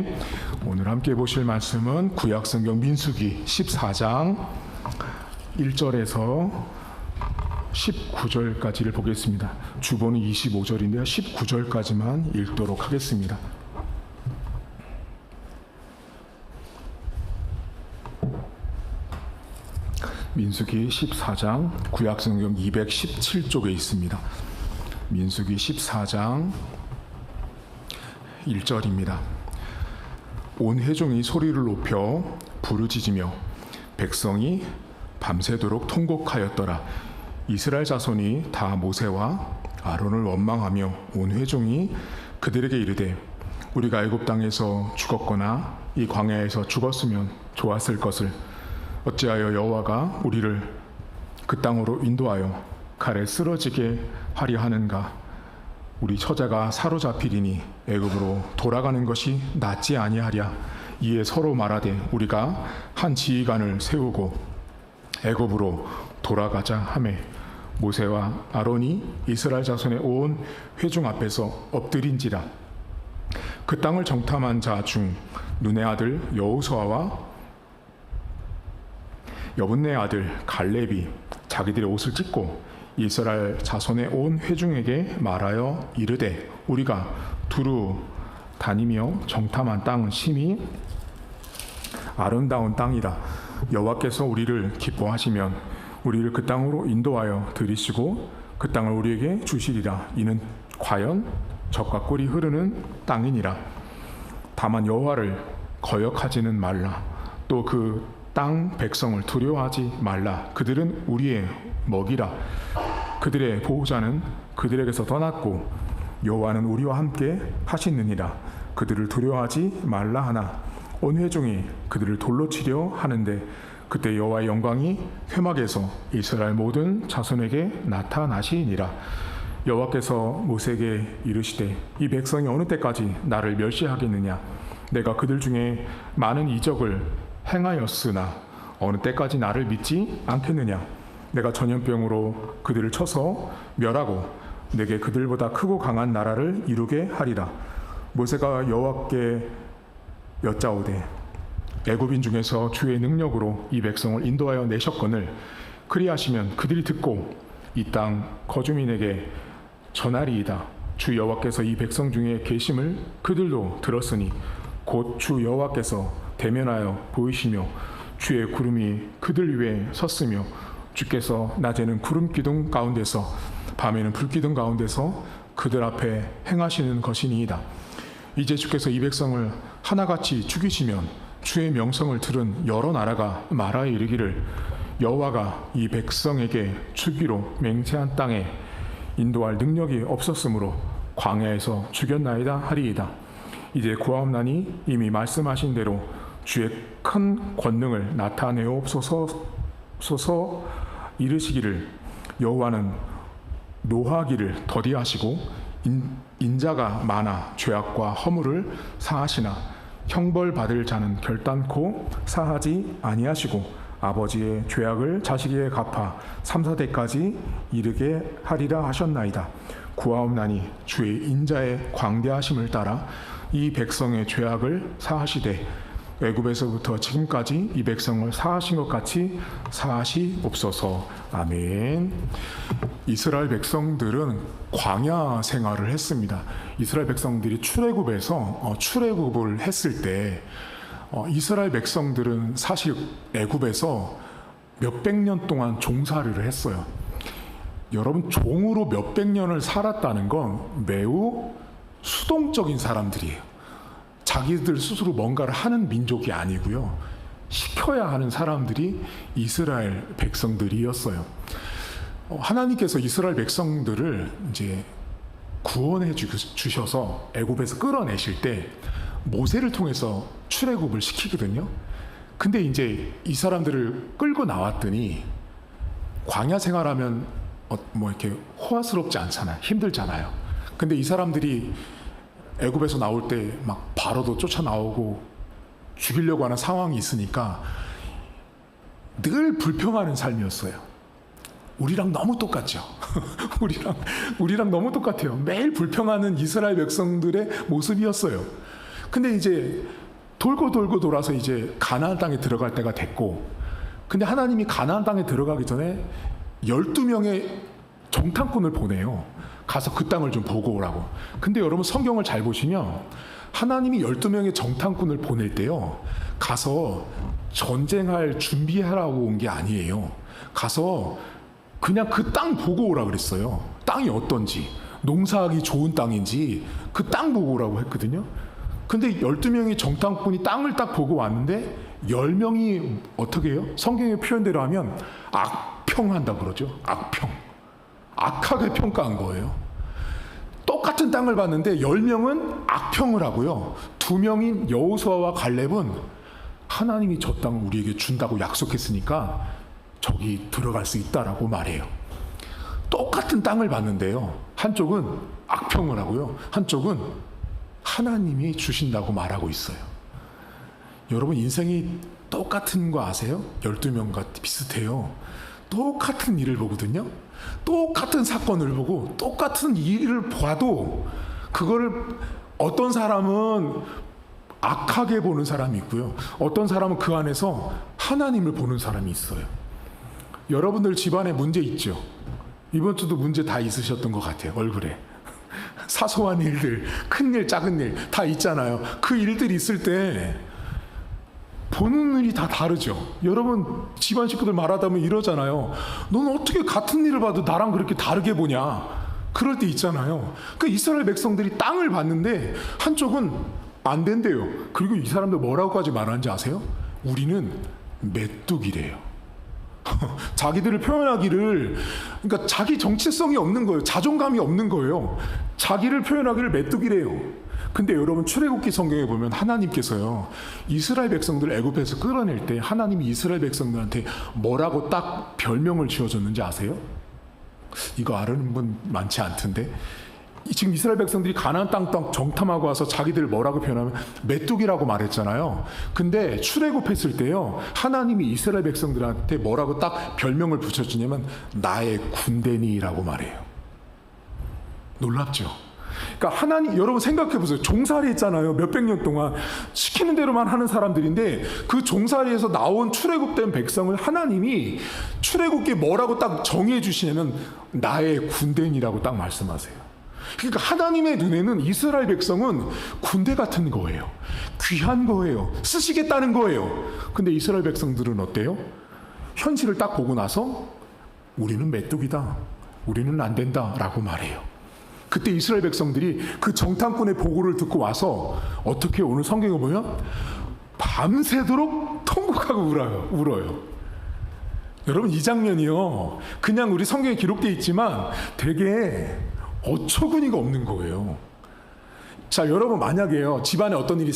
아멘. 오늘 함께 보실 말씀은 구약성경 민수기 14장 1절에서 19절까지를 보겠습니다. 주보는 25절인데요. 19절까지만 읽도록 하겠습니다. 민수기 14장 구약성경 217쪽에 있습니다. 민수기 14장 1절입니다. 온 회중이 소리를 높여 부르짖으며 백성이 밤새도록 통곡하였더라. 이스라엘 자손이 다 모세와 아론을 원망하며 온 회중이 그들에게 이르되 우리가 애굽 땅에서 죽었거나 이 광야에서 죽었으면 좋았을 것을 어찌하여 여호와가 우리를 그 땅으로 인도하여 칼에 쓰러지게 하려 하는가. 우리 처자가 사로잡히리니 애굽으로 돌아가는 것이 낫지 아니하랴. 이에 서로 말하되 우리가 한 지휘관을 세우고 애굽으로 돌아가자 하매 모세와 아론이 이스라엘 자손의 온 회중 앞에서 엎드린지라. 그 땅을 정탐한 자 중 눈의 아들 여호수아와 여분네 아들 갈렙이 자기들의 옷을 찢고 이스라엘 자손의 온 회중에게 말하여 이르되 우리가 두루 다니며 정탐한 땅은 심히 아름다운 땅이다. 여호와께서 우리를 기뻐하시면 우리를 그 땅으로 인도하여 들이시고 그 땅을 우리에게 주시리라. 이는 과연 젖과 꿀이 흐르는 땅이니라. 다만 여호와를 거역하지는 말라. 또 그 땅 백성을 두려워하지 말라. 그들은 우리의 먹이라. 그들의 보호자는 그들에게서 떠났고 여호와는 우리와 함께 하시느니라. 그들을 두려워하지 말라 하나 온 회중이 그들을 돌로 치려 하는데 그때 여호와의 영광이 회막에서 이스라엘 모든 자손에게 나타나시니라. 여호와께서 모세에게 이르시되 이 백성이 어느 때까지 나를 멸시하겠느냐. 내가 그들 중에 많은 이적을 행하였으나 어느 때까지 나를 믿지 않겠느냐. 내가 전염병으로 그들을 쳐서 멸하고 내게 그들보다 크고 강한 나라를 이루게 하리라. 모세가 여호와께 여짜오되 애굽인 중에서 주의 능력으로 이 백성을 인도하여 내셨거늘 그리하시면 그들이 듣고 이 땅 거주민에게 전하리이다. 주 여호와께서 이 백성 중에 계심을 그들도 들었으니 곧 주 여호와께서 대면하여 보이시며 주의 구름이 그들 위에 섰으며 주께서 낮에는 구름 기둥 가운데서 밤에는 불 기둥 가운데서 그들 앞에 행하시는 것이니이다. 이제 주께서 이 백성을 하나같이 죽이시면 주의 명성을 들은 여러 나라가 말하여 이르기를 여호와가 이 백성에게 주기로 맹세한 땅에 인도할 능력이 없었으므로 광야에서 죽였나이다 하리이다. 이제 구하옵나니 이미 말씀하신 대로 주의 큰 권능을 나타내옵소서 이르시기를 여호와는 노하기를 더디하시고 인자가 많아 죄악과 허물을 사하시나 형벌 받을 자는 결단코 사하지 아니하시고 아버지의 죄악을 자식에게 갚아 3, 4대까지 이르게 하리라 하셨나이다. 구하옵나니 주의 인자의 광대하심을 따라 이 백성의 죄악을 사하시되 애굽에서부터 지금까지 이 백성을 사하신 것 같이 사하시옵소서. 아멘. 이스라엘 백성들은 광야 생활을 했습니다. 이스라엘 백성들이 출애굽에서 출애굽을 했을 때 이스라엘 백성들은 사실 애굽에서 몇백 년 동안 종살이를 했어요. 여러분, 종으로 몇백 년을 살았다는 건 매우 수동적인 사람들이에요. 자기들 스스로 뭔가를 하는 민족이 아니고요. 시켜야 하는 사람들이 이스라엘 백성들이었어요. 하나님께서 이스라엘 백성들을 이제 구원해 주셔서 애굽에서 끌어내실 때 모세를 통해서 출애굽을 시키거든요. 근데 이제 이 사람들을 끌고 나왔더니 광야 생활하면 뭐 이렇게 호화스럽지 않잖아요. 힘들잖아요. 근데 이 사람들이 애굽에서 나올 때 막 바로도 쫓아나오고 죽이려고 하는 상황이 있으니까 늘 불평하는 삶이었어요. 우리랑 너무 똑같죠. 우리랑 너무 똑같아요. 매일 불평하는 이스라엘 백성들의 모습이었어요. 근데 이제 돌고 돌아서 이제 가나안 땅에 들어갈 때가 됐고, 근데 하나님이 가나안 땅에 들어가기 전에 12명의 정탐꾼을 보내요. 가서 그 땅을 좀 보고 오라고. 근데 여러분 성경을 잘 보시면 하나님이 12명의 정탐꾼을 보낼 때요, 가서 전쟁할 준비하라고 온 게 아니에요. 가서 그냥 그 땅 보고 오라 그랬어요. 땅이 어떤지, 농사하기 좋은 땅인지 그 땅 보고 오라고 했거든요. 근데 12명의 정탐꾼이 땅을 딱 보고 왔는데 10명이 어떻게 해요? 성경의 표현대로 하면 악평한다 그러죠. 악평. 악하게 평가한 거예요. 똑같은 땅을 봤는데 10명은 악평을 하고요, 2명인 여호수아와 갈렙은 하나님이 저 땅을 우리에게 준다고 약속했으니까 저기 들어갈 수 있다라고 말해요. 똑같은 땅을 봤는데요, 한쪽은 악평을 하고요, 한쪽은 하나님이 주신다고 말하고 있어요. 여러분 인생이 똑같은 거 아세요? 12명과 비슷해요. 똑같은 일을 보거든요. 똑같은 사건을 보고 똑같은 일을 봐도 그거를 어떤 사람은 악하게 보는 사람이 있고요, 어떤 사람은 그 안에서 하나님을 보는 사람이 있어요. 여러분들 집안에 문제 있죠? 이번 주도 문제 다 있으셨던 것 같아요. 얼굴에 사소한 일들, 큰 일, 작은 일 다 있잖아요. 그 일들이 있을 때 보는 일이 다 다르죠. 여러분 집안 식구들 말하다 보면 이러잖아요. 넌 어떻게 같은 일을 봐도 나랑 그렇게 다르게 보냐. 그럴 때 있잖아요. 그 이스라엘 백성들이 땅을 봤는데 한쪽은 안 된대요. 그리고 이 사람들 뭐라고까지 말하는지 아세요? 우리는 메뚜기래요. 자기들을 표현하기를, 그러니까 자기 정체성이 없는 거예요. 자존감이 없는 거예요. 자기를 표현하기를 메뚜기래요. 근데 여러분 출애굽기 성경에 보면 하나님께서요, 이스라엘 백성들을 애굽에서 끌어낼 때 하나님이 이스라엘 백성들한테 뭐라고 딱 별명을 지어줬는지 아세요? 이거 아는 분 많지 않던데. 지금 이스라엘 백성들이 가나안 땅 정탐하고 와서 자기들 뭐라고 표현하면 메뚜기라고 말했잖아요. 근데 출애굽했을 때요, 하나님이 이스라엘 백성들한테 뭐라고 딱 별명을 붙여주냐면 나의 군대니라고 말해요. 놀랍죠? 그러니까 하나님, 여러분 생각해 보세요. 종살이 했잖아요. 몇백 년 동안 시키는 대로만 하는 사람들인데 그 종살이에서 나온 출애굽된 백성을 하나님이 출애굽기에 뭐라고 딱 정해 주시냐면 나의 군대니라고 딱 말씀하세요. 그러니까 하나님의 눈에는 이스라엘 백성은 군대 같은 거예요. 귀한 거예요. 쓰시겠다는 거예요. 근데 이스라엘 백성들은 어때요? 현실을 딱 보고 나서 우리는 메뚜기다, 우리는 안 된다 라고 말해요. 그때 이스라엘 백성들이 그 정탐꾼의 보고를 듣고 와서 어떻게 오늘 성경에 보면 밤새도록 통곡하고 울어요. 여러분 이 장면이요, 그냥 우리 성경에 기록되어 있지만 되게 어처구니가 없는 거예요. 자, 여러분 만약에요, 집안에 어떤 일이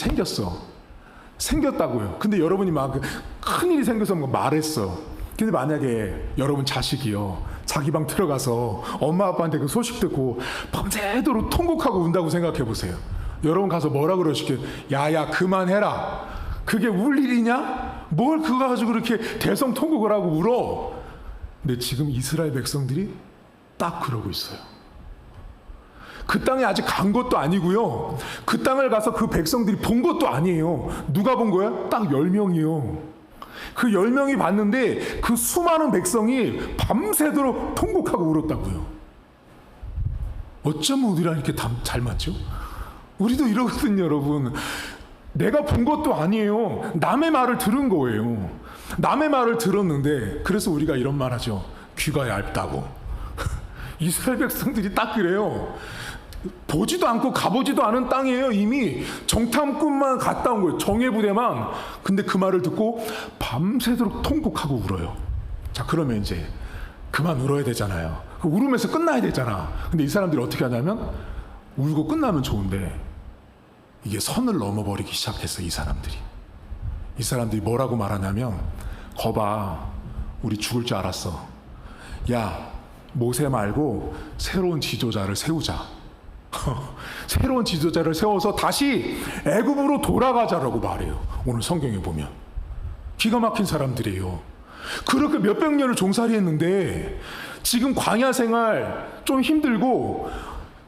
생겼다고요. 근데 여러분이 막 큰 일이 생겨서 뭐 말했어. 근데 만약에 여러분 자식이요, 자기 방 들어가서 엄마 아빠한테 그 소식 듣고 밤새도록 통곡하고 운다고 생각해 보세요. 여러분 가서 뭐라 그러시게? 야야 그만해라. 그게 울 일이냐? 뭘 그거 가지고 그렇게 대성통곡을 하고 울어? 근데 지금 이스라엘 백성들이 딱 그러고 있어요. 그 땅에 아직 간 것도 아니고요, 그 땅을 가서 그 백성들이 본 것도 아니에요. 누가 본 거야? 딱 10명이요. 그 10명이 봤는데 그 수많은 백성이 밤새도록 통곡하고 울었다고요. 어쩌면 우리랑 이렇게 잘 맞죠? 우리도 이러거든요, 여러분. 내가 본 것도 아니에요. 남의 말을 들은 거예요. 남의 말을 들었는데, 그래서 우리가 이런 말 하죠. 귀가 얇다고. 이스라엘 백성들이 딱 그래요. 보지도 않고 가보지도 않은 땅이에요. 이미 정탐꾼만 갔다 온 거예요. 정예부대만. 근데 그 말을 듣고 밤새도록 통곡하고 울어요. 자, 그러면 이제 그만 울어야 되잖아요. 그 울으면서 끝나야 되잖아. 근데 이 사람들이 어떻게 하냐면 울고 끝나면 좋은데 이게 선을 넘어버리기 시작했어. 이 사람들이 뭐라고 말하냐면, 거봐, 우리 죽을 줄 알았어. 야, 모세 말고 새로운 지도자를 세우자. 새로운 지도자를 세워서 다시 애굽으로 돌아가자라고 말해요. 오늘 성경에 보면 기가 막힌 사람들이에요. 그렇게 몇백 년을 종살이 했는데 지금 광야 생활 좀 힘들고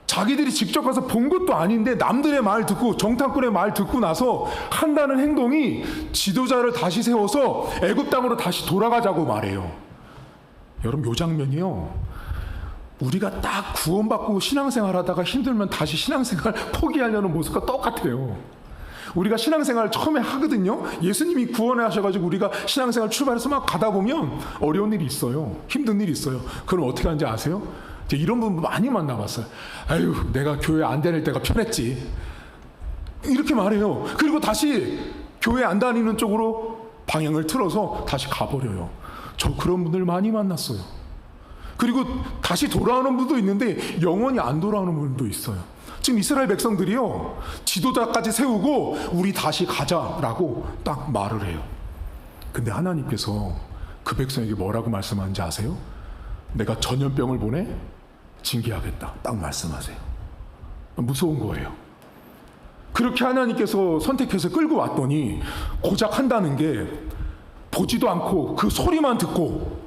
자기들이 직접 가서 본 것도 아닌데 남들의 말 듣고 정탐꾼의 말 듣고 나서 한다는 행동이 지도자를 다시 세워서 애굽 땅으로 다시 돌아가자고 말해요. 여러분, 이 장면이요, 우리가 딱 구원받고 신앙생활 하다가 힘들면 다시 신앙생활 포기하려는 모습과 똑같아요. 우리가 신앙생활 처음에 하거든요. 예수님이 구원해 하셔가지고 우리가 신앙생활 출발해서 막 가다 보면 어려운 일이 있어요. 힘든 일이 있어요. 그럼 어떻게 하는지 아세요? 이런 분 많이 만나봤어요. 아유, 내가 교회 안 다닐 때가 편했지, 이렇게 말해요. 그리고 다시 교회 안 다니는 쪽으로 방향을 틀어서 다시 가버려요. 저 그런 분들 많이 만났어요. 그리고 다시 돌아오는 분도 있는데 영원히 안 돌아오는 분도 있어요. 지금 이스라엘 백성들이요, 지도자까지 세우고 우리 다시 가자라고 딱 말을 해요. 근데 하나님께서 그 백성에게 뭐라고 말씀하는지 아세요? 내가 전염병을 보내 징계하겠다, 딱 말씀하세요. 무서운 거예요. 그렇게 하나님께서 선택해서 끌고 왔더니 고작 한다는 게 보지도 않고 그 소리만 듣고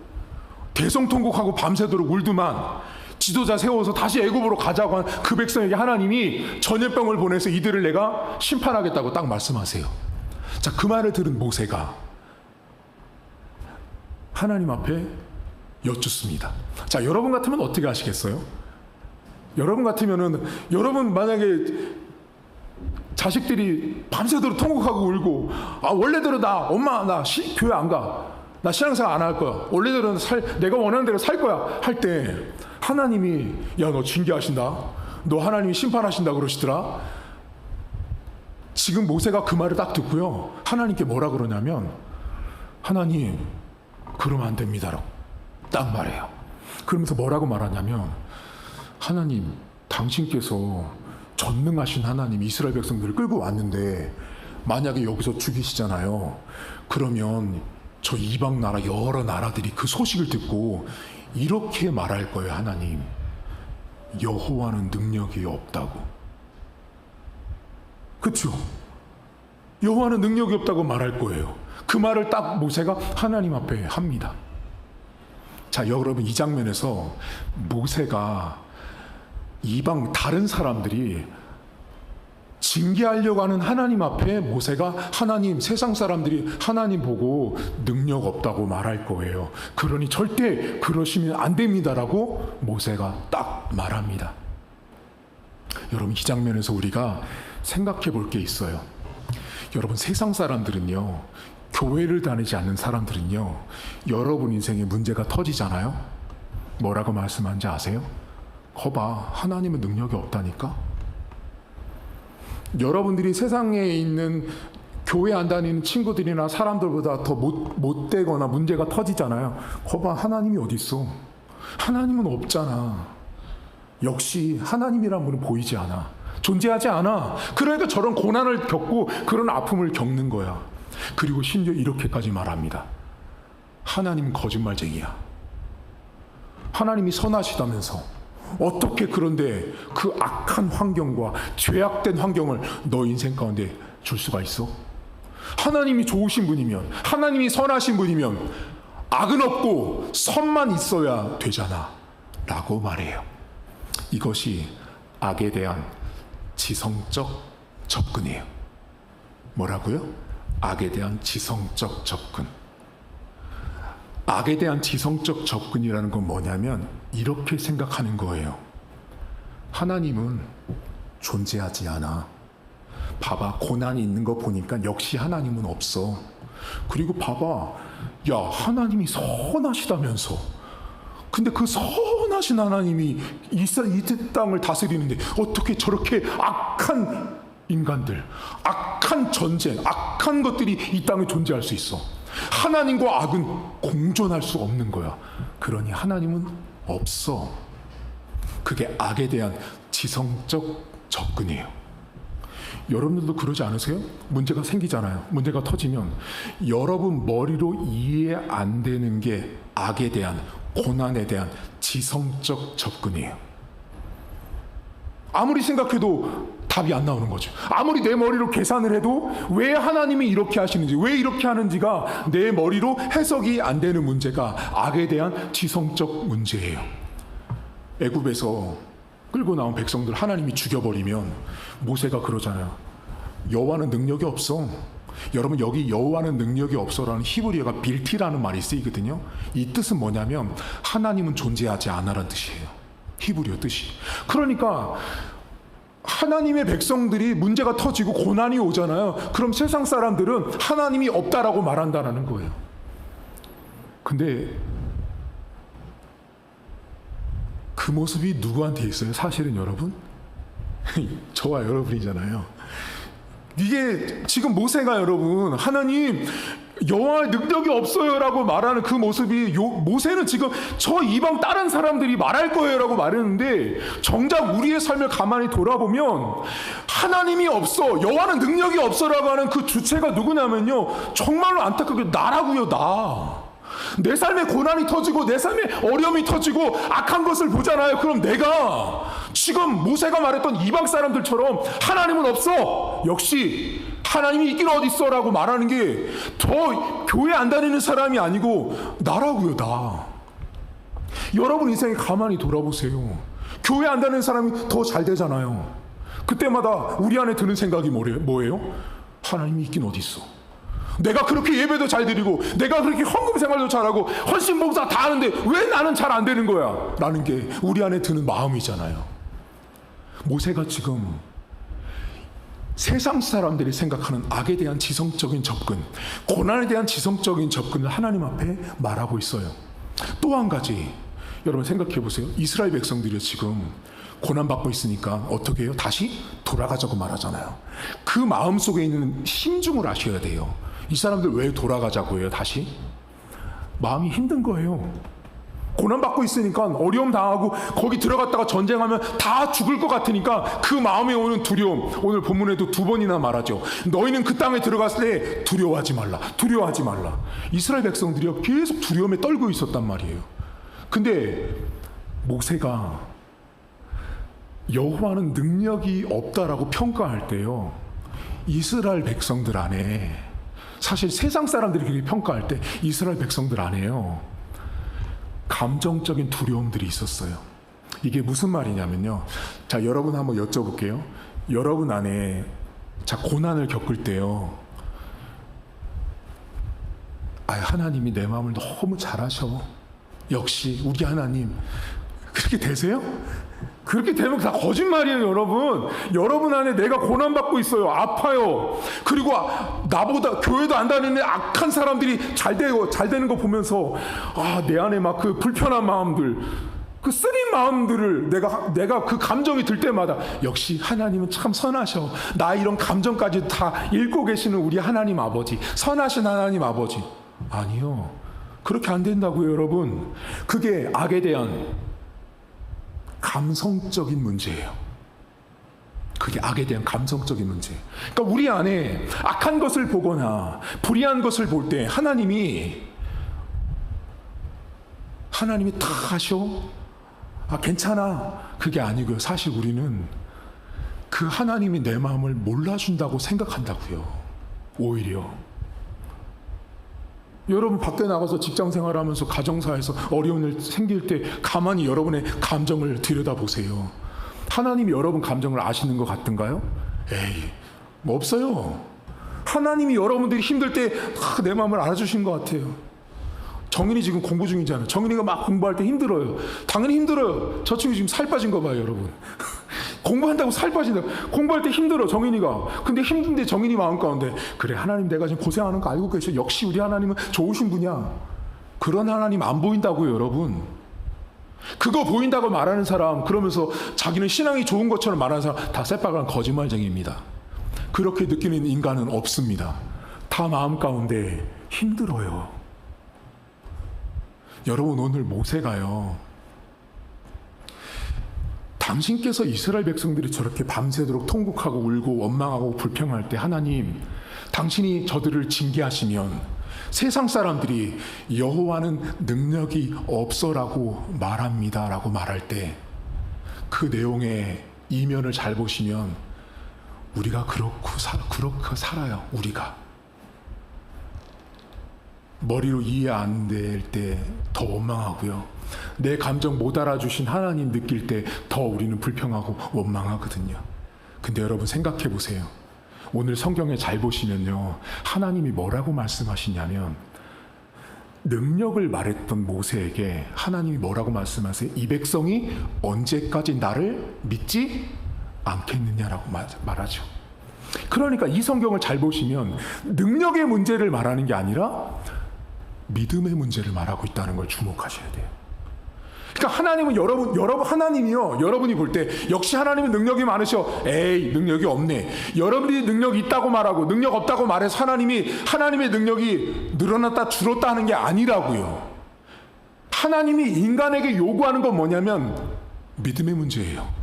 대성통곡하고 밤새도록 울더만 지도자 세워서 다시 애굽으로 가자고 한 그 백성에게 하나님이 전염병을 보내서 이들을 내가 심판하겠다고 딱 말씀하세요. 자, 그 말을 들은 모세가 하나님 앞에 여쭙습니다. 자, 여러분 같으면 어떻게 하시겠어요? 여러분 같으면은, 여러분 만약에 자식들이 밤새도록 통곡하고 울고, 아, 원래대로 엄마 교회 안 가, 나 신앙생활 안 할 거야, 원래대로 내가 원하는 대로 살 거야 할 때 하나님이 야, 너 징계하신다, 너 하나님이 심판하신다 그러시더라. 지금 모세가 그 말을 딱 듣고요, 하나님께 뭐라 그러냐면, 하나님, 그러면 안 됩니다라고 딱 말해요. 그러면서 뭐라고 말하냐면, 하나님, 당신께서 전능하신 하나님 이스라엘 백성들을 끌고 왔는데 만약에 여기서 죽이시잖아요. 그러면 저 이방 나라 여러 나라들이 그 소식을 듣고 이렇게 말할 거예요. 하나님, 여호와는 능력이 없다고. 그렇죠? 여호와는 능력이 없다고 말할 거예요. 그 말을 딱 모세가 하나님 앞에 합니다. 자, 여러분, 이 장면에서 모세가 이방 다른 사람들이 징계하려고 하는 하나님 앞에 모세가 하나님, 세상 사람들이 하나님 보고 능력 없다고 말할 거예요. 그러니 절대 그러시면 안 됩니다라고 모세가 딱 말합니다. 여러분, 이 장면에서 우리가 생각해 볼 게 있어요. 여러분, 세상 사람들은요, 교회를 다니지 않는 사람들은요, 여러분 인생에 문제가 터지잖아요. 뭐라고 말씀하는지 아세요? 거봐, 하나님은 능력이 없다니까. 여러분들이 세상에 있는 교회 안 다니는 친구들이나 사람들보다 더 못되거나 문제가 터지잖아요. 거봐, 하나님이 어디 있어? 하나님은 없잖아. 역시 하나님이란 분은 보이지 않아, 존재하지 않아. 그러니까 저런 고난을 겪고 그런 아픔을 겪는 거야. 그리고 심지어 이렇게까지 말합니다. 하나님은 거짓말쟁이야. 하나님이 선하시다면서 어떻게 그런데 그 악한 환경과 죄악된 환경을 너 인생 가운데 줄 수가 있어? 하나님이 좋으신 분이면, 하나님이 선하신 분이면 악은 없고 선만 있어야 되잖아 라고 말해요. 이것이 악에 대한 지성적 접근이에요. 뭐라고요? 악에 대한 지성적 접근. 악에 대한 지성적 접근이라는 건 뭐냐면 이렇게 생각하는 거예요. 하나님은 존재하지 않아. 봐봐, 고난이 있는 거 보니까 역시 하나님은 없어. 그리고 봐봐, 야, 하나님이 선하시다면서. 근데 그 선하신 하나님이 이 땅을 다스리는데 어떻게 저렇게 악한 인간들, 악한 전쟁, 악한 것들이 이 땅에 존재할 수 있어? 하나님과 악은 공존할 수 없는 거야. 그러니 하나님은 없어. 그게 악에 대한 지성적 접근이에요. 여러분들도 그러지 않으세요? 문제가 생기잖아요. 문제가 터지면 여러분 머리로 이해 안 되는 게 악에 대한, 고난에 대한 지성적 접근이에요. 아무리 생각해도 답이 안 나오는 거죠. 아무리 내 머리로 계산을 해도 왜 하나님이 이렇게 하시는지, 왜 이렇게 하는지가 내 머리로 해석이 안 되는 문제가 악에 대한 지성적 문제예요. 애굽에서 끌고 나온 백성들 하나님이 죽여버리면 모세가 그러잖아요. 여호와는 능력이 없어. 여러분, 여기 여호와는 능력이 없어라는 히브리어가 빌티라는 말이 쓰이거든요. 이 뜻은 뭐냐면 하나님은 존재하지 않아라는 뜻이에요. 히브리어 뜻이. 그러니까 하나님의 백성들이 문제가 터지고 고난이 오잖아요. 그럼 세상 사람들은 하나님이 없다라고 말한다라는 거예요. 근데 그 모습이 누구한테 있어요? 사실은 여러분, 저와 여러분이잖아요. 이게 지금 모세가 여러분, 하나님 여호와의 능력이 없어요라고 말하는 그 모습이, 모세는 지금 저 이방 다른 사람들이 말할 거예요라고 말했는데, 정작 우리의 삶을 가만히 돌아보면 하나님이 없어, 여호와는 능력이 없어라고 하는 그 주체가 누구냐면요, 정말로 안타깝게 나라고요. 내 삶에 고난이 터지고 내 삶에 어려움이 터지고 악한 것을 보잖아요. 그럼 내가 지금 모세가 말했던 이방 사람들처럼 하나님은 없어, 역시 하나님이 있긴 어딨어 라고 말하는 게 더 교회 안 다니는 사람이 아니고 나라고요. 나. 여러분 인생에 가만히 돌아보세요. 교회 안 다니는 사람이 더 잘 되잖아요. 그때마다 우리 안에 드는 생각이 뭐예요? 하나님이 있긴 어딨어. 내가 그렇게 예배도 잘 드리고 내가 그렇게 헌금 생활도 잘하고 헌신봉사 다 하는데 왜 나는 잘 안 되는 거야? 라는 게 우리 안에 드는 마음이잖아요. 모세가 지금 세상 사람들이 생각하는 악에 대한 지성적인 접근, 고난에 대한 지성적인 접근을 하나님 앞에 말하고 있어요. 또 한 가지, 여러분 생각해 보세요. 이스라엘 백성들이 지금 고난받고 있으니까 어떻게 해요? 다시 돌아가자고 말하잖아요. 그 마음속에 있는 심중을 아셔야 돼요. 이 사람들 왜 돌아가자고 해요? 다시? 마음이 힘든 거예요. 고난받고 있으니까 어려움 당하고 거기 들어갔다가 전쟁하면 다 죽을 것 같으니까 그 마음에 오는 두려움, 오늘 본문에도 2번이나 말하죠. 너희는 그 땅에 들어갔을 때 두려워하지 말라, 두려워하지 말라. 이스라엘 백성들이요, 계속 두려움에 떨고 있었단 말이에요. 근데 모세가 여호와는 능력이 없다라고 평가할 때요, 이스라엘 백성들 안에, 사실 세상 사람들이 그렇게 평가할 때 이스라엘 백성들 안에요, 감정적인 두려움들이 있었어요. 이게 무슨 말이냐면요, 자, 여러분 한번 여쭤볼게요. 여러분 안에 고난을 겪을 때요, 하나님이 내 마음을 너무 잘 아셔, 역시 우리 하나님, 그렇게 되세요? 그렇게 되면 다 거짓말이에요. 여러분 안에 내가 고난받고 있어요, 아파요. 그리고 나보다 교회도 안 다니는 악한 사람들이 잘 되는 거 보면서 내 안에 막 그 불편한 마음들, 그 쓰린 마음들을 내가 그 감정이 들 때마다 역시 하나님은 참 선하셔, 나 이런 감정까지 다 읽고 계시는 우리 하나님 아버지, 선하신 하나님 아버지. 아니요, 그렇게 안 된다고요. 여러분, 그게 악에 대한 감성적인 문제예요. 그게 악에 대한 감성적인 문제. 그러니까 우리 안에 악한 것을 보거나 불의한 것을 볼 때 하나님이 다 하셔? 괜찮아. 그게 아니고요. 사실 우리는 그 하나님이 내 마음을 몰라준다고 생각한다고요. 오히려. 여러분 밖에 나가서 직장 생활하면서 가정사에서 어려운 일 생길 때 가만히 여러분의 감정을 들여다보세요. 하나님이 여러분 감정을 아시는 것 같은가요? 에이, 뭐 없어요. 하나님이 여러분들이 힘들 때 내 마음을 알아주신 것 같아요. 정인이 지금 공부 중이잖아요. 정인이가 막 공부할 때 힘들어요. 당연히 힘들어요. 저 친구 지금 살 빠진 거 봐요, 여러분. 공부한다고 살 빠진다. 공부할 때 힘들어, 정인이가. 근데 힘든데 정인이 마음 가운데, 그래, 하나님 내가 지금 고생하는 거 알고 계셔. 역시 우리 하나님은 좋으신 분이야. 그런 하나님 안 보인다고요, 여러분. 그거 보인다고 말하는 사람, 그러면서 자기는 신앙이 좋은 것처럼 말하는 사람, 다 새빨간 거짓말쟁이입니다. 그렇게 느끼는 인간은 없습니다. 다 마음 가운데 힘들어요. 여러분, 오늘 모세가요, 당신께서 이스라엘 백성들이 저렇게 밤새도록 통곡하고 울고 원망하고 불평할 때 하나님, 당신이 저들을 징계하시면 세상 사람들이 여호와는 능력이 없어라고 말합니다 라고 말할 때 그 내용의 이면을 잘 보시면 우리가 그렇게 살아요. 머리로 이해 안 될 때 더 원망하고요. 내 감정 못 알아주신 하나님 느낄 때 더 우리는 불평하고 원망하거든요. 근데 여러분 생각해 보세요. 오늘 성경에 잘 보시면요, 하나님이 뭐라고 말씀하시냐면, 능력을 말했던 모세에게 하나님이 뭐라고 말씀하세요? 이 백성이 언제까지 나를 믿지 않겠느냐라고 말하죠. 그러니까 이 성경을 잘 보시면 능력의 문제를 말하는 게 아니라 믿음의 문제를 말하고 있다는 걸 주목하셔야 돼요. 그러니까 하나님은 하나님이요, 여러분이 볼 때 역시 하나님은 능력이 많으셔. 에이, 능력이 없네. 여러분이 능력이 있다고 말하고 능력 없다고 말해서 하나님의 능력이 늘어났다 줄었다 하는 게 아니라고요. 하나님이 인간에게 요구하는 건 뭐냐면 믿음의 문제예요.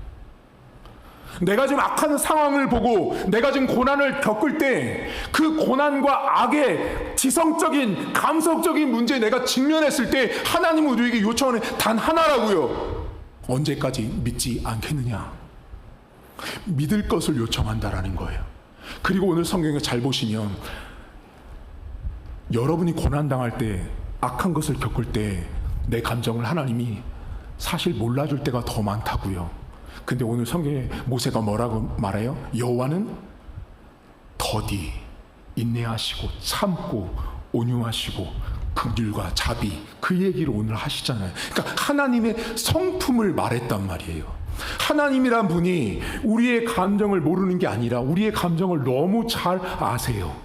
내가 지금 악한 상황을 보고 내가 지금 고난을 겪을 때 그 고난과 악의 지성적인 감성적인 문제에 내가 직면했을 때 하나님은 우리에게 요청하는 단 하나라고요. 언제까지 믿지 않겠느냐. 믿을 것을 요청한다라는 거예요. 그리고 오늘 성경에 잘 보시면 여러분이 고난당할 때, 악한 것을 겪을 때 내 감정을 하나님이 사실 몰라줄 때가 더 많다고요. 근데 오늘 성경에 모세가 뭐라고 말해요? 여호와는 더디 인내하시고 참고 온유하시고 긍휼과 자비, 그 얘기를 오늘 하시잖아요. 그러니까 하나님의 성품을 말했단 말이에요. 하나님이란 분이 우리의 감정을 모르는 게 아니라 우리의 감정을 너무 잘 아세요.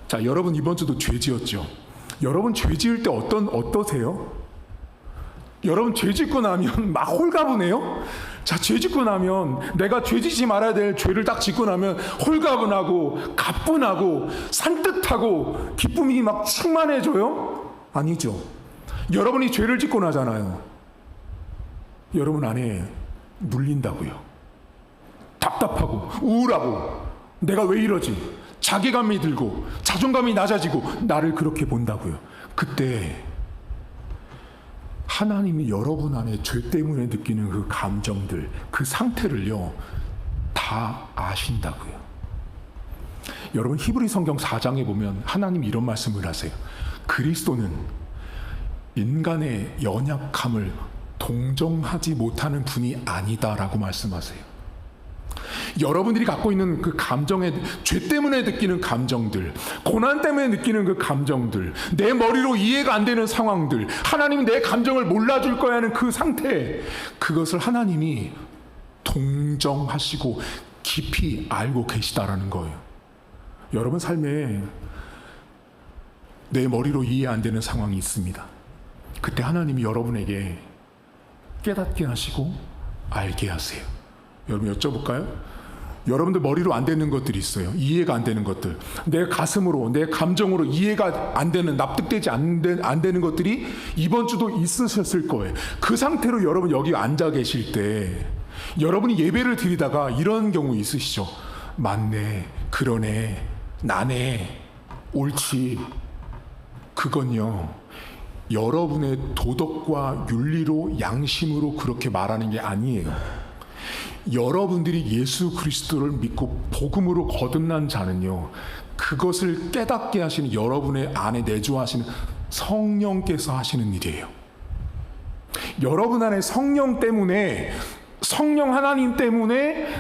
자, 여러분 이번 주도 죄 지었죠? 여러분 죄 지을 때 어떠세요? 여러분 죄 짓고 나면 막 홀가분해요? 자, 죄 짓고 나면 내가 죄 짓지 말아야 될 죄를 딱 짓고 나면 홀가분하고 가뿐하고 산뜻하고 기쁨이 막 충만해져요? 아니죠. 여러분이 죄를 짓고 나잖아요. 여러분 안에 눌린다고요. 답답하고 우울하고 내가 왜 이러지? 자괴감이 들고 자존감이 낮아지고 나를 그렇게 본다고요. 그때 하나님이 여러분 안에 죄 때문에 느끼는 그 감정들, 그 상태를요, 다 아신다고요. 여러분 히브리 성경 4장에 보면 하나님이 이런 말씀을 하세요. 그리스도는 인간의 연약함을 동정하지 못하는 분이 아니다라고 말씀하세요. 여러분들이 갖고 있는 그 감정의, 죄 때문에 느끼는 감정들, 고난 때문에 느끼는 그 감정들, 내 머리로 이해가 안 되는 상황들, 하나님이 내 감정을 몰라줄 거야 하는 그 상태, 그것을 하나님이 동정하시고 깊이 알고 계시다라는 거예요. 여러분 삶에 내 머리로 이해 안 되는 상황이 있습니다. 그때 하나님이 여러분에게 깨닫게 하시고 알게 하세요. 여러분 여쭤볼까요? 여러분들 머리로 안 되는 것들이 있어요. 이해가 안 되는 것들, 내 가슴으로, 내 감정으로 이해가 안 되는, 납득되지 안 되는 것들이 이번 주도 있으셨을 거예요. 그 상태로 여러분 여기 앉아 계실 때 여러분이 예배를 드리다가 이런 경우 있으시죠? 맞네, 그러네, 나네, 옳지. 그건요, 여러분의 도덕과 윤리로, 양심으로 그렇게 말하는 게 아니에요. 여러분들이 예수 그리스도를 믿고 복음으로 거듭난 자는요, 그것을 깨닫게 하시는, 여러분의 안에 내주하시는 성령께서 하시는 일이에요. 여러분 안에 성령 때문에, 성령 하나님 때문에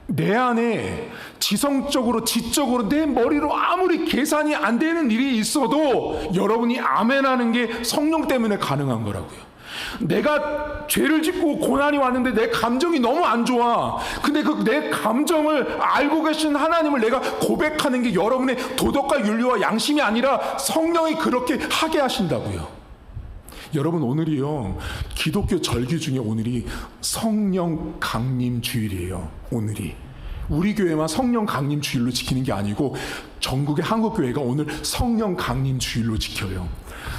내 안에 지성적으로, 지적으로, 내 머리로 아무리 계산이 안 되는 일이 있어도 여러분이 아멘하는 게 성령 때문에 가능한 거라고요. 내가 죄를 짓고 고난이 왔는데 내 감정이 너무 안 좋아. 근데 그 내 감정을 알고 계신 하나님을 내가 고백하는 게 여러분의 도덕과 윤리와 양심이 아니라 성령이 그렇게 하게 하신다고요. 여러분 오늘이요, 기독교 절기 중에 오늘이 성령 강림 주일이에요. 오늘이 우리 교회만 성령 강림 주일로 지키는 게 아니고 전국의 한국 교회가 오늘 성령 강림 주일로 지켜요.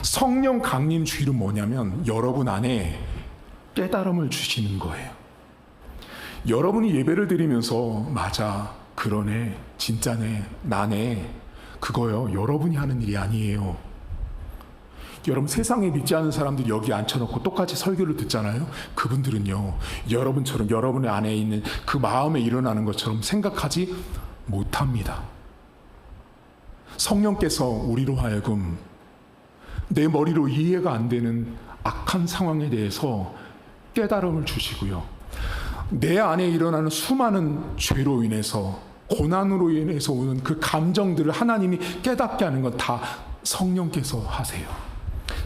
성령 강림 주일은 뭐냐면 여러분 안에 깨달음을 주시는 거예요. 여러분이 예배를 드리면서 맞아, 그러네, 진짜네, 나네, 그거요, 여러분이 하는 일이 아니에요. 여러분 세상에 믿지 않는 사람들이 여기 앉혀놓고 똑같이 설교를 듣잖아요. 그분들은요, 여러분처럼 여러분의 안에 있는 그 마음에 일어나는 것처럼 생각하지 못합니다. 성령께서 우리로 하여금 내 머리로 이해가 안 되는 악한 상황에 대해서 깨달음을 주시고요. 내 안에 일어나는 수많은 죄로 인해서, 고난으로 인해서 오는 그 감정들을 하나님이 깨닫게 하는 건 다 성령께서 하세요.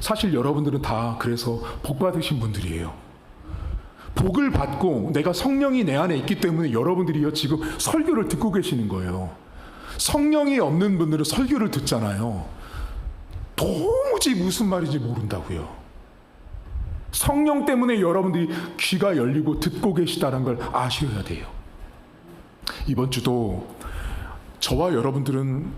사실 여러분들은 다 그래서 복 받으신 분들이에요. 복을 받고 내가 성령이 내 안에 있기 때문에 여러분들이 지금 설교를 듣고 계시는 거예요. 성령이 없는 분들은 설교를 듣잖아요. 도무지 무슨 말인지 모른다고요. 성령 때문에 여러분들이 귀가 열리고 듣고 계시다는 걸 아셔야 돼요. 이번 주도 저와 여러분들은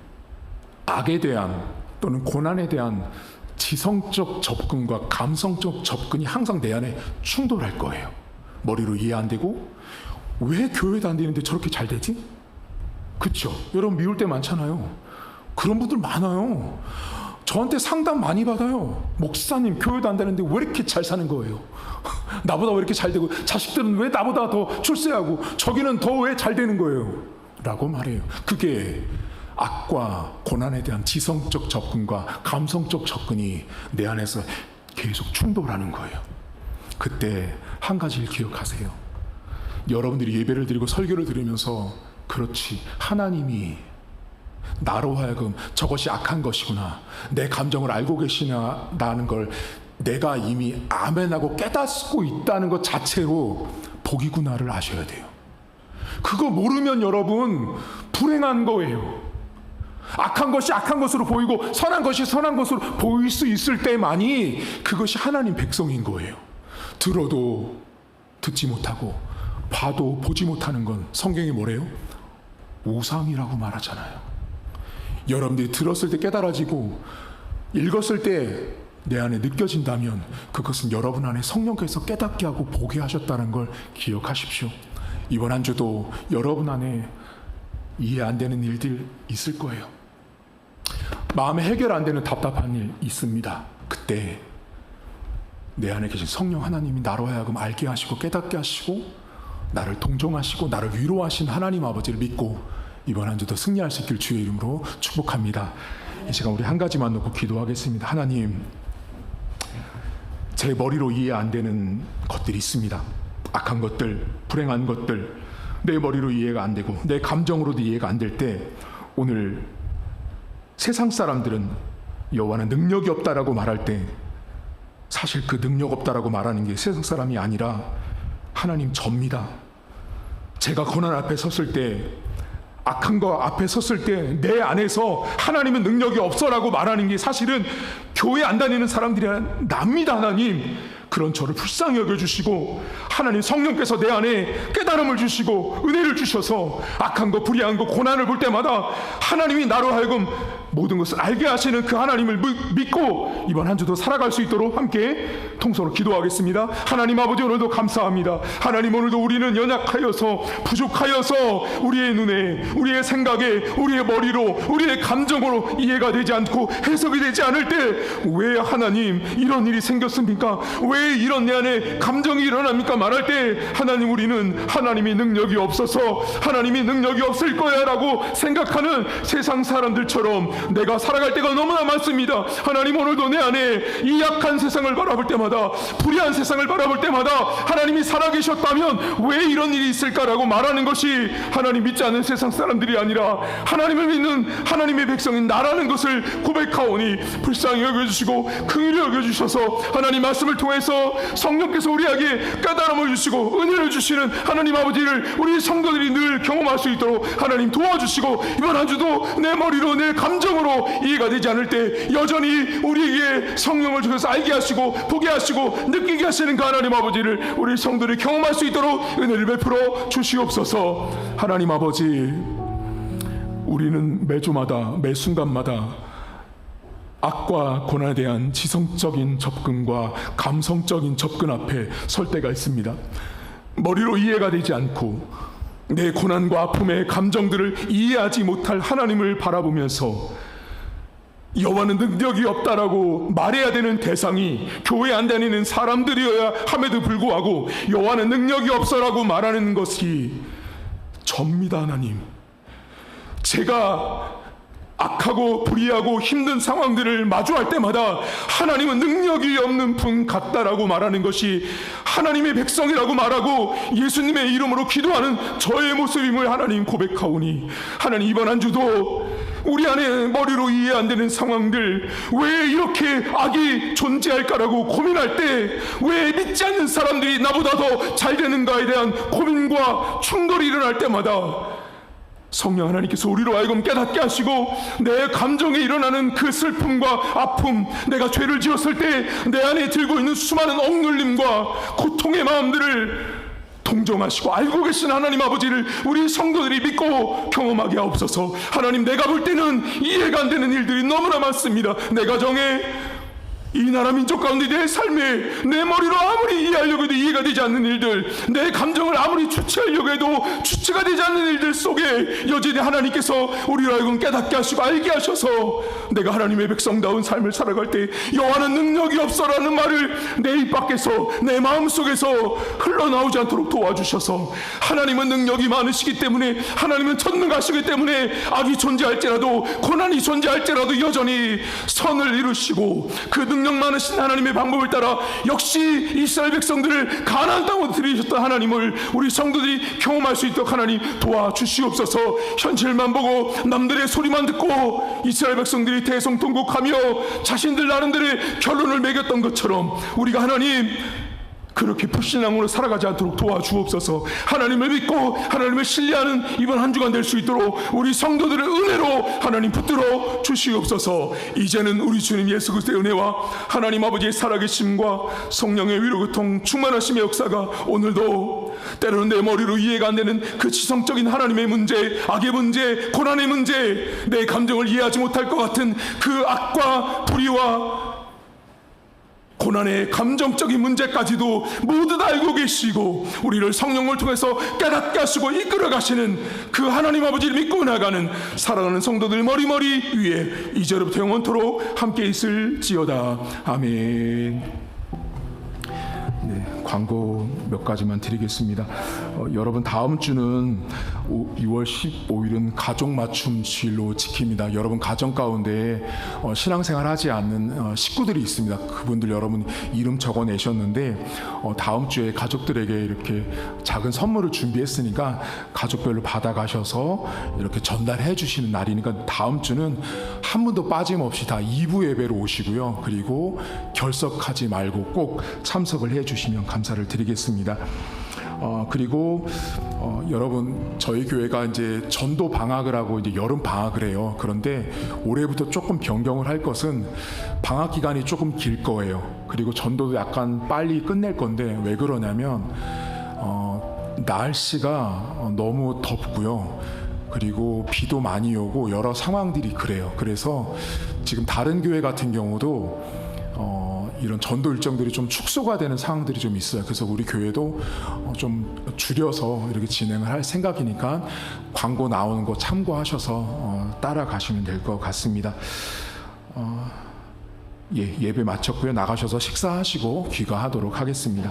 악에 대한 또는 고난에 대한 지성적 접근과 감성적 접근이 항상 내 안에 충돌할 거예요. 머리로 이해 안 되고, 왜 교회도 안 되는데 저렇게 잘 되지? 그렇죠? 여러분 미울 때 많잖아요. 그런 분들 많아요. 저한테 상담 많이 받아요. 목사님, 교회도 안 되는데 왜 이렇게 잘 사는 거예요? 나보다 왜 이렇게 잘 되고, 자식들은 왜 나보다 더 출세하고, 저기는 더 왜 잘 되는 거예요? 라고 말해요. 그게 악과 고난에 대한 지성적 접근과 감성적 접근이 내 안에서 계속 충돌하는 거예요. 그때 한 가지를 기억하세요. 여러분들이 예배를 드리고 설교를 들으면서, 그렇지, 하나님이 나로 하여금 저것이 악한 것이구나, 내 감정을 알고 계시나라는 걸 내가 이미 아멘하고 깨닫고 있다는 것 자체로 복이구나를 아셔야 돼요. 그거 모르면 여러분 불행한 거예요. 악한 것이 악한 것으로 보이고 선한 것이 선한 것으로 보일 수 있을 때만이 그것이 하나님 백성인 거예요. 들어도 듣지 못하고 봐도 보지 못하는 건 성경이 뭐래요? 우상이라고 말하잖아요. 여러분들이 들었을 때 깨달아지고 읽었을 때 내 안에 느껴진다면 그것은 여러분 안에 성령께서 깨닫게 하고 보게 하셨다는 걸 기억하십시오. 이번 한 주도 여러분 안에 이해 안 되는 일들 있을 거예요. 마음에 해결 안 되는 답답한 일 있습니다. 그때 내 안에 계신 성령 하나님이 나로 하여금 알게 하시고 깨닫게 하시고 나를 동정하시고 나를 위로하신 하나님 아버지를 믿고 이번 한 주도 승리할 수 있길 주의 이름으로 축복합니다. 이 시간 우리 한 가지만 놓고 기도하겠습니다. 하나님, 제 머리로 이해 안 되는 것들이 있습니다. 악한 것들, 불행한 것들, 내 머리로 이해가 안 되고 내 감정으로도 이해가 안 될 때, 오늘 세상 사람들은 여호와는 능력이 없다라고 말할 때 사실 그 능력 없다라고 말하는 게 세상 사람이 아니라 하나님 접니다. 제가 고난 앞에 섰을 때, 악한 거 앞에 섰을 때 내 안에서 하나님은 능력이 없어라고 말하는 게 사실은 교회 안 다니는 사람들이 납니다. 하나님, 그런 저를 불쌍히 여겨주시고 하나님 성령께서 내 안에 깨달음을 주시고 은혜를 주셔서 악한 거, 불의한 거, 고난을 볼 때마다 하나님이 나로 하여금 모든 것을 알게 하시는 그 하나님을 믿고 이번 한 주도 살아갈 수 있도록 함께 통성으로 기도하겠습니다. 하나님 아버지, 오늘도 감사합니다. 하나님, 오늘도 우리는 연약하여서 부족하여서 우리의 눈에, 우리의 생각에, 우리의 머리로, 우리의 감정으로 이해가 되지 않고 해석이 되지 않을 때 왜 하나님 이런 일이 생겼습니까? 왜 이런 내 안에 감정이 일어납니까? 말할 때 하나님, 우리는 하나님이 능력이 없어서 하나님이 능력이 없을 거야 라고 생각하는 세상 사람들처럼 내가 살아갈 때가 너무나 많습니다. 하나님, 오늘도 내 안에 이 약한 세상을 바라볼 때마다, 불의한 세상을 바라볼 때마다 하나님이 살아계셨다면 왜 이런 일이 있을까라고 말하는 것이 하나님 믿지 않는 세상 사람들이 아니라 하나님을 믿는 하나님의 백성인 나라는 것을 고백하오니 불쌍히 여겨주시고 긍휼히 여겨주셔서 하나님 말씀을 통해서 성령께서 우리에게 깨달음을 주시고 은혜를 주시는 하나님 아버지를 우리 성도들이 늘 경험할 수 있도록 하나님 도와주시고, 이번 한 주도 내 머리로, 내 감정으로 이해가 되지 않을 때 여전히 우리에게 성령을 주셔서 알게 하시고 보게 하시고 느끼게 하시는 그 하나님 아버지를 우리 성도들이 경험할 수 있도록 은혜를 베풀어 주시옵소서. 하나님 아버지, 우리는 매주마다, 매 순간마다 악과 고난에 대한 지성적인 접근과 감성적인 접근 앞에 설 때가 있습니다. 머리로 이해가 되지 않고 내 고난과 아픔의 감정들을 이해하지 못할 하나님을 바라보면서 여호와는 능력이 없다라고 말해야 되는 대상이 교회 안 다니는 사람들이어야 함에도 불구하고 여호와는 능력이 없어라고 말하는 것이 접니다. 하나님, 제가 악하고 불의하고 힘든 상황들을 마주할 때마다 하나님은 능력이 없는 분 같다라고 말하는 것이 하나님의 백성이라고 말하고 예수님의 이름으로 기도하는 저의 모습임을 하나님 고백하오니, 하나님 이번 한 주도 우리 안에 머리로 이해 안 되는 상황들, 왜 이렇게 악이 존재할까라고 고민할 때 왜 믿지 않는 사람들이 나보다 더 잘 되는가에 대한 고민과 충돌이 일어날 때마다 성령 하나님께서 우리로 하여금 깨닫게 하시고, 내 감정에 일어나는 그 슬픔과 아픔, 내가 죄를 지었을 때 내 안에 들고 있는 수많은 억눌림과 고통의 마음들을 동정하시고 알고 계신 하나님 아버지를 우리 성도들이 믿고 경험하게 하옵소서. 하나님, 내가 볼 때는 이해가 안 되는 일들이 너무나 많습니다. 내 가정에, 이 나라 민족 가운데 내 삶에 내 머리로 아무리 이해하려고 해도 이해가 되지 않는 일들, 내 감정을 아무리 주체하려고 해도 주체가 되지 않는 일들 속에 여전히 하나님께서 우리로 하여금 깨닫게 하시고 알게 하셔서 내가 하나님의 백성다운 삶을 살아갈 때 여호와는 능력이 없어라는 말을 내 입 밖에서 내 마음속에서 흘러나오지 않도록 도와주셔서, 하나님은 능력이 많으시기 때문에, 하나님은 전능하시기 때문에 악이 존재할지라도, 고난이 존재할지라도 여전히 선을 이루시고 그 능력 많으신 하나님의 방법을 따라 역시 이스라엘 백성들을 가나안 땅으로 들이셨던 하나님을 우리 성도들이 경험할 수 있도록 하나님 도와주시옵소서. 현실만 보고 남들의 소리만 듣고 이스라엘 백성들이 대성통곡하며 자신들 나름대로의 결론을 매겼던 것처럼 우리가 하나님 그렇게 불신앙으로 살아가지 않도록 도와주옵소서. 하나님을 믿고 하나님을 신뢰하는 이번 한 주간 될 수 있도록 우리 성도들의 은혜로 하나님 붙들어 주시옵소서. 이제는 우리 주님 예수 그리스도의 은혜와 하나님 아버지의 살아계심과 성령의 위로교통 충만하심의 역사가 오늘도 때로는 내 머리로 이해가 안 되는 그 지성적인 하나님의 문제, 악의 문제, 고난의 문제, 내 감정을 이해하지 못할 것 같은 그 악과 불의와 고난의 감정적인 문제까지도 모두 다 알고 계시고 우리를 성령을 통해서 깨닫게 하시고 이끌어 가시는 그 하나님 아버지를 믿고 나가는 사랑하는 성도들 머리머리 위에 이제로부터 영원토록 함께 있을지어다. 아멘. 네, 광고 몇 가지만 드리겠습니다. 여러분, 다음 주는 6월 15일은 가족 맞춤 주일로 지킵니다. 여러분 가정 가운데 신앙생활 하지 않는 식구들이 있습니다. 그분들 여러분 이름 적어내셨는데 다음 주에 가족들에게 이렇게 작은 선물을 준비했으니까 가족별로 받아가셔서 이렇게 전달해 주시는 날이니까 다음 주는 한 분도 빠짐없이 다 2부 예배로 오시고요. 그리고 결석하지 말고 꼭 참석을 해 주시면 감사를 드리겠습니다. 그리고 여러분, 저희 교회가 이제 전도 방학을 하고 이제 여름 방학을 해요. 그런데 올해부터 조금 변경을 할 것은 방학 기간이 조금 길 거예요. 그리고 전도도 약간 빨리 끝낼 건데, 왜 그러냐면 날씨가 너무 덥고요. 그리고 비도 많이 오고 여러 상황들이 그래요. 그래서 지금 다른 교회 같은 경우도 이런 전도 일정들이 좀 축소가 되는 상황들이 좀 있어요. 그래서 우리 교회도 좀 줄여서 이렇게 진행을 할 생각이니까 광고 나오는 거 참고하셔서 따라가시면 될 것 같습니다. 예배 마쳤고요. 나가셔서 식사하시고 귀가하도록 하겠습니다.